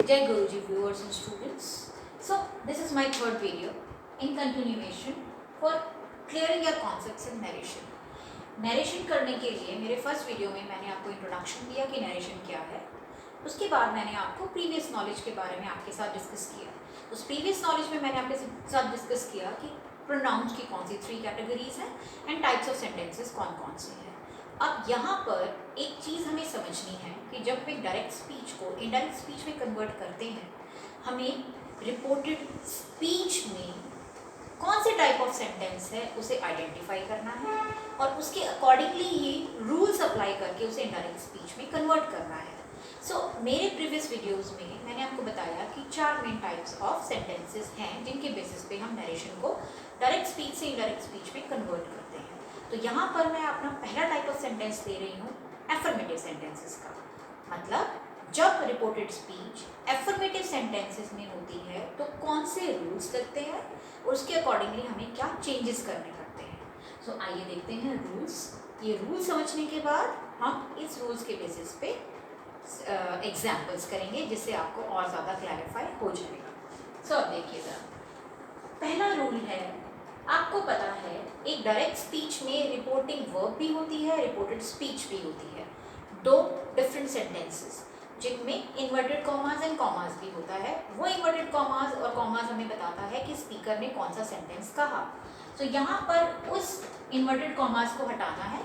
Jai Guruji viewers and students. So this is my third video in continuation for clearing your concepts in narration. Narration करने के लिए मेरे first video में मैंने आपको introduction दिया कि नरेशन क्या है. उसके बाद मैंने आपको प्रीवियस नॉलेज के बारे में आपके साथ डिस्कस किया. उस प्रीवियस नॉलेज में मैंने आपके साथ डिस्कस किया कि प्रोनाउंस की कौन सी 3 कैटेगरीज हैं एंड टाइप्स ऑफ सेंटेंसेस कौन कौन से हैं. अब यहाँ पर एक चीज़ हमें समझनी है कि जब हम एक डायरेक्ट स्पीच को इनडायरेक्ट स्पीच में कन्वर्ट करते हैं, हमें रिपोर्टेड स्पीच में कौन से टाइप ऑफ सेंटेंस है उसे आइडेंटिफाई करना है और उसके अकॉर्डिंगली ही रूल्स अप्लाई करके उसे इनडायरेक्ट स्पीच में कन्वर्ट करना है. सो मेरे प्रीवियस वीडियोस में मैंने आपको बताया कि 4 मेन टाइप्स ऑफ सेंटेंसेस हैं जिनके बेसिस पे हम नरेशन को डायरेक्ट स्पीच से इनडायरेक्ट स्पीच में कन्वर्ट करते हैं. तो यहाँ पर मैं अपना पहला टाइप ऑफ सेंटेंस दे रही हूँ एफर्मेटिव सेंटेंसेस का. मतलब जब रिपोर्टेड स्पीच एफर्मेटिव सेंटेंसेस में होती है तो कौन से रूल्स लगते हैं और उसके अकॉर्डिंगली हमें क्या चेंजेस करने पड़ते हैं. सो आइए देखते हैं रूल्स. ये रूल्स समझने के बाद हम इस रूल्स के बेसिस पे एग्जाम्पल्स करेंगे जिससे आपको और ज़्यादा क्लैरिफाई हो जाएगा. सो अब देखिएगा, पहला रूल है, आपको पता है एक डायरेक्ट स्पीच में रिपोर्टिंग वर्ब भी होती है, रिपोर्टेड स्पीच भी होती है. 2 डिफरेंट सेंटेंसेस जिनमें इन्वर्टेड कॉमास एंड कॉमास भी होता है. वो इन्वर्टेड कॉमास और कॉमास हमें बताता है कि स्पीकर ने कौन सा सेंटेंस कहा. तो यहाँ पर उस इन्वर्टेड कॉमास को हटाना है,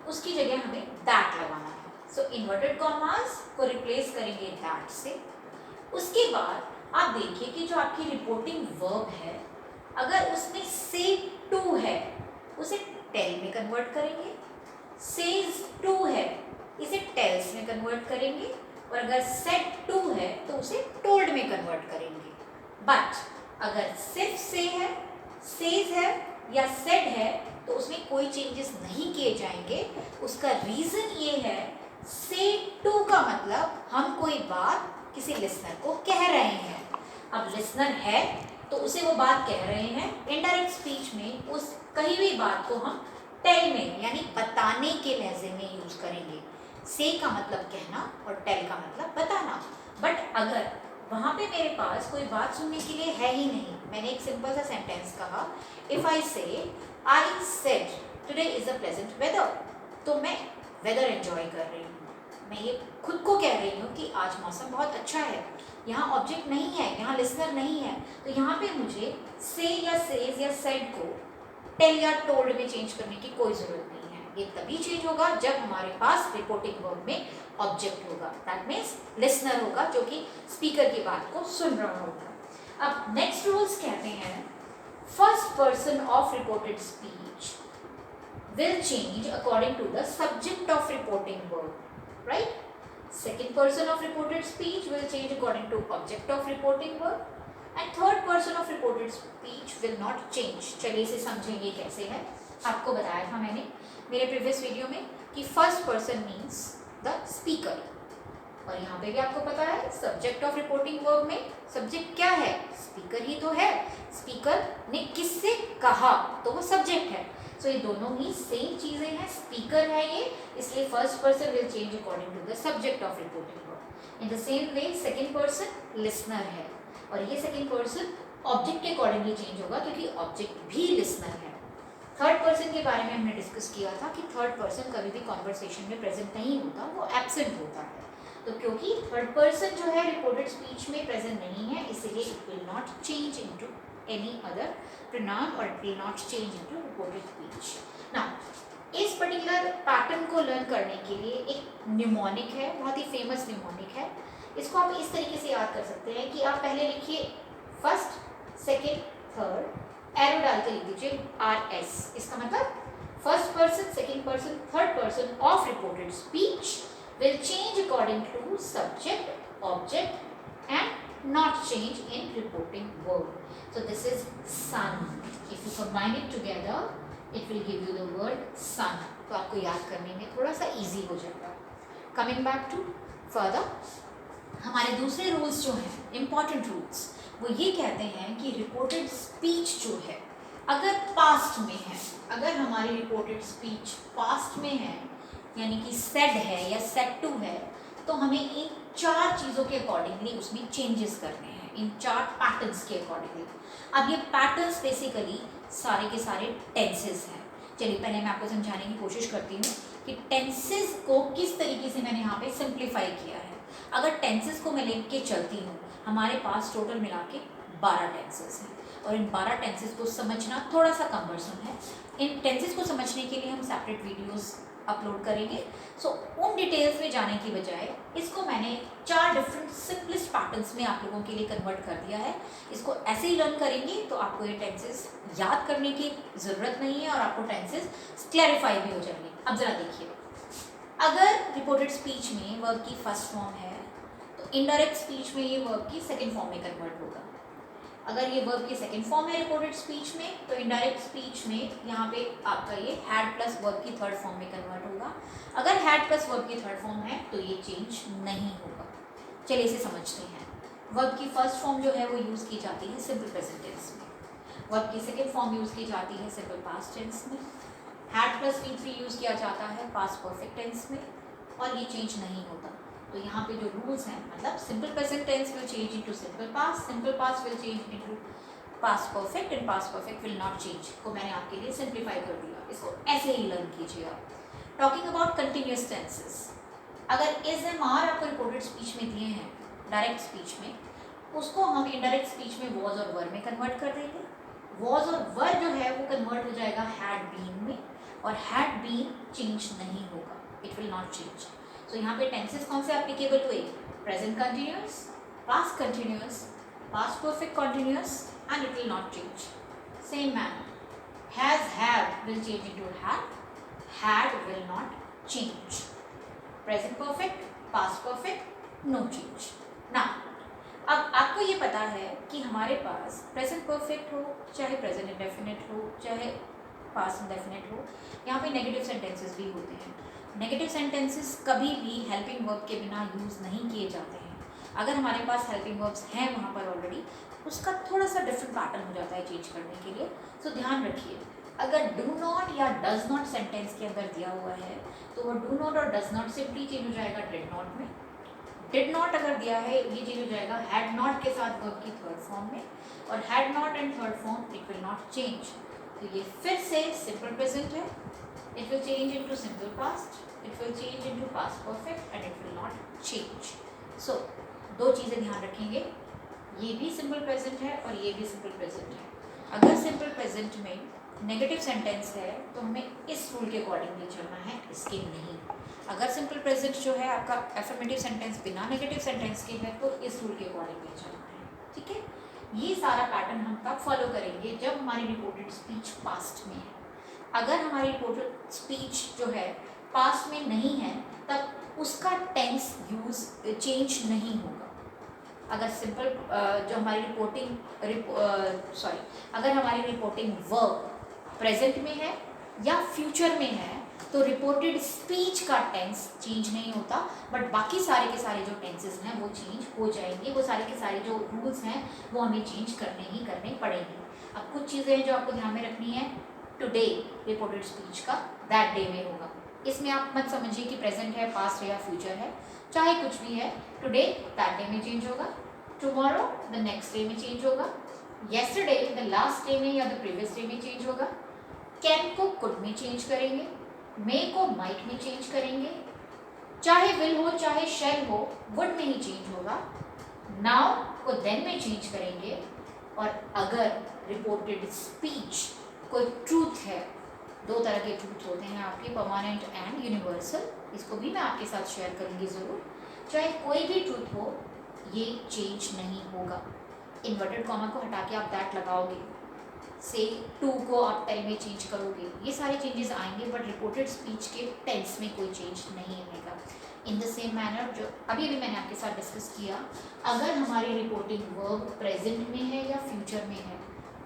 उसकी जगह हमें दैट लगाना है. सो इन्वर्टेड कॉमास को रिप्लेस करेंगे दैट से. उसके बाद आप देखिए कि जो आपकी रिपोर्टिंग वर्ब है, अगर उसमें से टू है उसे टेल में कन्वर्ट करेंगे, सेज टू है इसे टेल्स में कन्वर्ट करेंगे, और अगर सेड टू है तो उसे टोल्ड में कन्वर्ट करेंगे. बट अगर सिर्फ से है, सेज है या सेड है तो उसमें कोई चेंजेस नहीं किए जाएंगे. उसका रीज़न ये है, से टू का मतलब हम कोई बात किसी लिसनर को कह रहे हैं. अब लिसनर है तो उसे वो बात कह रहे हैं. इनडायरेक्ट स्पीच में उस कही हुई बात को हम टेल में यानी बताने के लहजे में यूज़ करेंगे. से का मतलब कहना और टेल का मतलब बताना. बट अगर वहाँ पे मेरे पास कोई बात सुनने के लिए है ही नहीं, मैंने एक सिंपल सा सेंटेंस कहा, if I say I said today is a pleasant weather, तो मैं वेदर एंजॉय कर रही हूँ. मैं ये खुद को कह रही हूँ कि आज मौसम बहुत अच्छा है. यहाँ ऑब्जेक्ट नहीं है, यहाँ लिसनर नहीं है, तो यहाँ पे मुझे से या सेज या सेड को टेल या टोल्ड में चेंज करने की कोई ज़रूरत नहीं है. ये तभी चेंज होगा जब हमारे पास रिपोर्टिंग वर्ब में ऑब्जेक्ट होगा. दैट मीन्स लिसनर होगा जो कि स्पीकर की बात को सुन रहा होगा. अब नेक्स्ट रूल्स कहते हैं, first person of reported speech will change according to the subject of reporting verb, right? Second person of reported speech will change according to object of reporting verb, and third person of reported speech will not change. चलिए इसे समझेंगे कैसे है. आपको बताया था मैंने मेरे प्रीवियस वीडियो में कि first person means the speaker, और यहाँ पे भी आपको पता है सब्जेक्ट ऑफ रिपोर्टिंग वर्ब में सब्जेक्ट क्या है, स्पीकर ही तो है. स्पीकर ने किससे कहा तो वो सब्जेक्ट है. सो ये दोनों ही सेम चीज़ें हैं. स्पीकर है ये, इसलिए first person will change according to the subject of reporting verb. In the same way second person listener है, और ये सेकंड पर्सन ऑब्जेक्ट के अकॉर्डिंगली चेंज होगा क्योंकि ऑब्जेक्ट भी लिसनर है. थर्ड पर्सन के बारे में हमने डिस्कस किया था कि थर्ड पर्सन कभी भी कॉन्वर्सेशन में प्रेजेंट नहीं होता, वो एब्सेंट होता है. तो क्योंकि थर्ड पर्सन जो है रिपोर्टेड स्पीच में प्रेजेंट नहीं है, इसलिए it will not change into any other pronoun or it will not change into reported speech. Now, इस पर्टिकुलर पैटर्न को लर्न करने के लिए एक निमोनिक है, बहुत ही फेमस निमोनिक है. इसको आप इस तरीके से याद कर सकते हैं कि आप पहले लिखिए फर्स्ट, सेकेंड, थर्ड, एरो डाल के लिख दीजिए RS. इसका मतलब first person, second person, third person of reported speech will change according to subject, object and not change in reporting verb. So this is sun. If you combine it together, it will give you the word sun. तो आपको याद करने में थोड़ा सा easy हो जाएगा. Coming back to further, हमारे दूसरे रूल्स जो हैं, important rules, वो ये कहते हैं कि रिपोर्टेड स्पीच जो है अगर पास्ट में है, अगर हमारी रिपोर्टेड स्पीच पास्ट में है यानी कि सेड है या सेड टू है, तो हमें एक 4 चीज़ों के अकॉर्डिंगली उसमें चेंजेस करने हैं, इन 4 पैटर्न्स के अकॉर्डिंगली। अब ये पैटर्न्स बेसिकली सारे के सारे टेंसेस हैं। चलिए पहले मैं आपको समझाने की कोशिश करती हूँ कि टेंसेस को किस तरीके से मैंने यहाँ पे सिंप्लीफाई किया है। अगर टेंसेस को मैं लेके चलती हूँ, हमारे पास टोटल मिला के 12 टेंसेस हैं और इन 12 टेंसेस को समझना थोड़ा सा कम्बरसम है। इन टेंसेस को समझने के लिए हम सेपरेट वीडियोस अपलोड करेंगे। सो उन डिटेल्स में जाने की बजाय इसको मैंने 4 डिफरेंट सिंपलेस्ट पैटर्न्स में आप लोगों के लिए कन्वर्ट कर दिया है। इसको ऐसे ही लर्न करेंगे तो आपको ये टेंसेस याद करने की ज़रूरत नहीं है और आपको टेंसेस क्लैरिफाई भी हो जाएंगे। अब ज़रा देखिए, अगर रिपोर्टेड स्पीच में वर्ब की फर्स्ट फॉर्म है तो इनडायरेक्ट स्पीच में ये वर्ब की सेकेंड फॉर्म में कन्वर्ट होगा। अगर ये वर्ब की सेकेंड फॉर्म है रिपोर्टेड स्पीच में तो इनडायरेक्ट स्पीच में यहाँ पे आपका ये हैड प्लस वर्ब की थर्ड फॉर्म में कन्वर्ट होगा। अगर हैड प्लस वर्ब की थर्ड फॉर्म है तो ये चेंज नहीं होगा। चलिए इसे समझते हैं। वर्ब की फर्स्ट फॉर्म जो है वो यूज़ की जाती है सिंपल प्रेजेंट टेंस में, वर्ब की सेकेंड फॉर्म यूज़ की जाती है सिंपल पास्ट टेंस में, हैड प्लस V3 यूज़ किया जाता है पास्ट परफेक्ट टेंस में और ये चेंज नहीं होता। तो यहाँ पे जो रूल्स हैं, मतलब simple present tense will change into simple past will change into past perfect and past perfect will not change, को मैंने आपके लिए सिंप्लीफाई कर दिया। इसको ऐसे ही लर्न कीजिए आप। टॉकिंग अबाउट कंटिन्यूस टेंसेस, अगर इज एम आर आपको रिपोर्टेड स्पीच में दिए हैं डायरेक्ट स्पीच में, उसको हम इनडायरेक्ट स्पीच में वॉज और वर में कन्वर्ट कर देंगे। वॉज और वर जो है वो कन्वर्ट हो जाएगा हैड बीन में और हैड बीन चेंज नहीं होगा, इट विल नॉट चेंज। तो यहाँ पे टेंसेस कौन से एप्लीकेबल हुए? Present continuous, past continuous, past perfect continuous and it will not change. Same manner, has have will change into had will not change. Present perfect, past perfect, no change. ना अब आपको ये पता है कि हमारे पास प्रेजेंट परफेक्ट हो, चाहे प्रेजेंट इंडेफिनिट हो, चाहे पास्ट इंडेफिनिट हो, यहाँ पे नेगेटिव सेंटेंसेस भी होते हैं। नेगेटिव सेंटेंसेस कभी भी हेल्पिंग वर्ब के बिना यूज़ नहीं किए जाते हैं। अगर हमारे पास हेल्पिंग वर्ब्स हैं वहाँ पर ऑलरेडी, उसका थोड़ा सा डिफरेंट पैटर्न हो जाता है चेंज करने के लिए। सो ध्यान रखिए, अगर डू नॉट या डज नॉट सेंटेंस के अंदर दिया हुआ है तो वो डू नॉट और डज नॉट सिंपली चेंज हो जाएगा डिड नॉट में। डिड नॉट अगर दिया है ये चेंज हो जाएगा हैड नॉट के साथ वर्ब की थर्ड फॉर्म में, और had not and third form it will not change. तो ये फिर से सिंपल प्रेजेंट है, it will change into simple past, it will change into past perfect and it will not change. So दो चीज़ें ध्यान रखेंगे, ये भी सिंपल प्रेजेंट है और ये भी सिंपल प्रेजेंट है। अगर सिंपल प्रेजेंट में नेगेटिव सेंटेंस है तो हमें इस रूल के अकॉर्डिंगली चलना है, इसके नहीं। अगर सिंपल प्रेजेंट जो है आपका एफर्मेटिव सेंटेंस बिना नेगेटिव सेंटेंस के है तो इस रूल के अकॉर्डिंगली चलना है, ठीक है। ये सारा पैटर्न हम तब फॉलो करेंगे जब हमारी रिपोर्टेड स्पीच पास्ट में है। अगर हमारी रिपोर्टेड स्पीच जो है पास्ट में नहीं है तब उसका टेंस यूज चेंज नहीं होगा। अगर सिंपल जो हमारी अगर हमारी रिपोर्टिंग वर्ब प्रेजेंट में है या फ्यूचर में है तो रिपोर्टेड स्पीच का टेंस चेंज नहीं होता, बट बाकी सारे के सारे जो टेंसेस हैं वो चेंज हो जाएंगे। वो सारे के सारे जो रूल्स हैं वो हमें चेंज करने पड़ेंगे। अब कुछ चीज़ें जो आपको ध्यान में रखनी है, टुडे रिपोर्टेड स्पीच का दैट डे में होगा। इसमें आप मत समझिए कि प्रेजेंट है, पास्ट है या फ्यूचर है, चाहे कुछ भी है, टुडे दैट डे में चेंज होगा, टुमारो द नेक्स्ट डे में चेंज होगा, येस्टरडे द लास्ट डे में या द प्रीवियस डे में चेंज होगा, कैन को कुड में चेंज करेंगे, मे को माइट में चेंज करेंगे, चाहे विल हो चाहे शैल हो वुड में ही चेंज होगा, नाउ को देन में चेंज करेंगे, और अगर रिपोर्टेड स्पीच कोई ट्रूथ है, दो तरह के ट्रूथ होते हैं आपके, परमानेंट एंड यूनिवर्सल, इसको भी मैं आपके साथ शेयर करूंगी ज़रूर। चाहे कोई भी ट्रूथ हो ये चेंज नहीं होगा। इन्वर्टेड कॉमा को हटा के आप दैट लगाओगे, से टू को आप टेल में चेंज करोगे, ये सारे चेंजेस आएंगे, बट रिपोर्टेड स्पीच के टेंस में कोई चेंज नहीं आएगा। इन द सेम मैनर जो अभी मैंने आपके साथ डिस्कस किया, अगर हमारी रिपोर्टिंग वर्ब प्रेजेंट में है या फ्यूचर में है,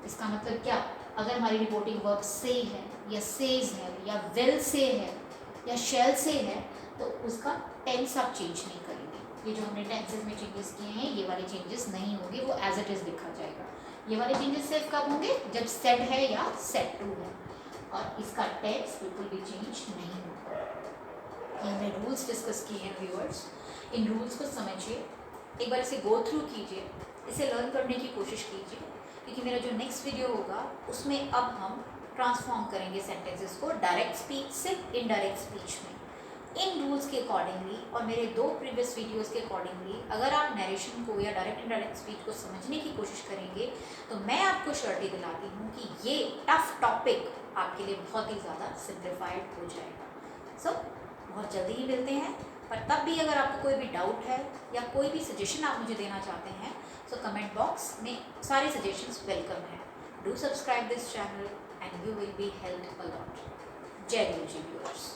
इसका मतलब क्या, अगर हमारी रिपोर्टिंग वर्ब से है या सेज है या विल से है या शैल से है तो उसका टेंस आप चेंज नहीं करेंगे। ये जो हमने टेंसेस में चेंजेस किए हैं ये वाले चेंजेस नहीं होंगे, वो एज इट इज़ लिखा जाएगा। ये वाले चेंजेस सिर्फ कब होंगे, जब सेड है या सेड टू है, और इसका टेंस बिल्कुल भी चेंज नहीं होगा। हमने रूल्स डिस्कस किए हैं व्यूअर्स। इन रूल्स को समझिए, एक बार इसे गो थ्रू कीजिए, इसे लर्न करने की कोशिश कीजिए, क्योंकि मेरा जो नेक्स्ट वीडियो होगा उसमें अब हम ट्रांसफॉर्म करेंगे सेंटेंसेस को डायरेक्ट स्पीच से इनडायरेक्ट स्पीच में। इन रूल्स के अकॉर्डिंगली और मेरे 2 प्रीवियस वीडियोस के अकॉर्डिंगली अगर आप नरेशन को या डायरेक्ट इनडायरेक्ट स्पीच को समझने की कोशिश करेंगे तो मैं आपको श्योरिटी दिलाती हूँ कि ये टफ टॉपिक आपके लिए बहुत ही ज़्यादा सिंप्लीफाइड हो जाएगा। सो बहुत जल्दी ही मिलते हैं, पर तब भी अगर आपको कोई भी डाउट है या कोई भी सजेशन आप मुझे देना चाहते हैं तो कमेंट बॉक्स में सारे सजेशंस वेलकम है। Do subscribe this channel and you will be helped a lot. जय गुरु जी व्यूअर्स।